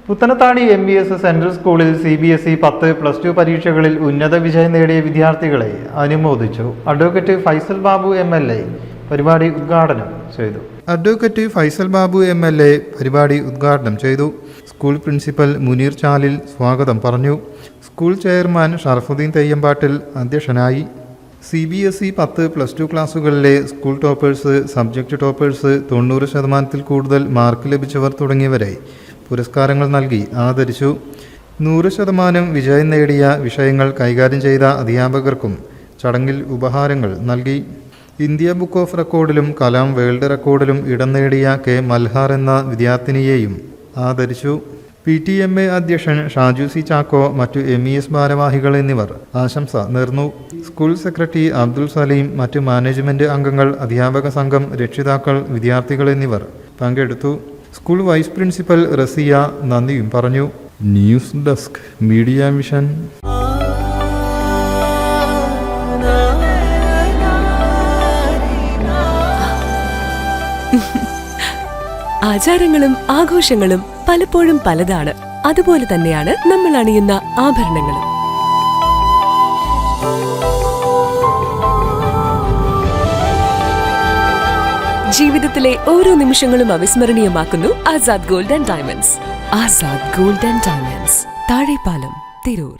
Puthanathani MVS central സ്കൂളിൽ CBSE 10+2 പരീക്ഷകളിൽ ഉന്നത വിജയം നേടിയ വിദ്യാർത്ഥികളെ അനുമോദിച്ചു. അഡ്വക്കേറ്റ് ഫൈസൽ ബാബു MLA പരിപാടി ഉദ്ഘാടനം ചെയ്തു. പരിപാടി ഉദ്ഘാടനം ചെയ്തു. സ്കൂൾ പ്രിൻസിപ്പൽ മുനീർ ചാലിൽ സ്വാഗതം പറഞ്ഞു. സ്കൂൾ ചെയർമാൻ ഷറഫുദ്ദീൻ തെയ്യമ്പാട്ടിൽ അധ്യക്ഷനായി. CBSE 10+2 ക്ലാസുകളിലെ സ്കൂൾ ടോപ്പേഴ്സ്, സബ്ജക്റ്റ് ടോപ്പേഴ്സ്, 90% കൂടുതൽ മാർക്ക് ലഭിച്ചവർ തുടങ്ങിയവരെ പുരസ്കാരങ്ങൾ നൽകി ആദരിച്ചു. 100% വിജയം നേടിയ വിഷയങ്ങൾ കൈകാര്യം ചെയ്ത അധ്യാപകർക്കും ചടങ്ങിൽ ഉപഹാരങ്ങൾ നൽകി. ഇന്ത്യ ബുക്ക് ഓഫ് റെക്കോർഡിലും കലാം വേൾഡ് റെക്കോർഡിലും ഇടം നേടിയ K. മൽഹാർ എന്ന വിദ്യാർത്ഥിനിയെയും ആദരിച്ചു. PTMA അധ്യക്ഷൻ ഷാജു C. ചാക്കോ, മറ്റു MES ഭാരവാഹികൾ എന്നിവർ ആശംസ നേർന്നു. സ്കൂൾ സെക്രട്ടറി അബ്ദുൽ സലീം, മറ്റു മാനേജ്മെന്റ് അംഗങ്ങൾ, അധ്യാപക സംഘം, രക്ഷിതാക്കൾ, വിദ്യാർത്ഥികൾ എന്നിവർ പങ്കെടുത്തു. സ്കൂൾ വൈസ് പ്രിൻസിപ്പൽ റസിയ നന്ദിയും പറഞ്ഞു. News desk media mission. ആചാരങ്ങളും ആഘോഷങ്ങളും പലപ്പോഴും പലതാണ്. അതുപോലെ തന്നെയാണ് നമ്മൾ അണിയുന്ന ആഭരണങ്ങളും. ജീവിതത്തിലെ ഓരോ നിമിഷങ്ങളും അവിസ്മരണീയമാക്കുന്നു Azad gold and diamonds. Azad gold and diamonds, Thazhepalam, Tirur.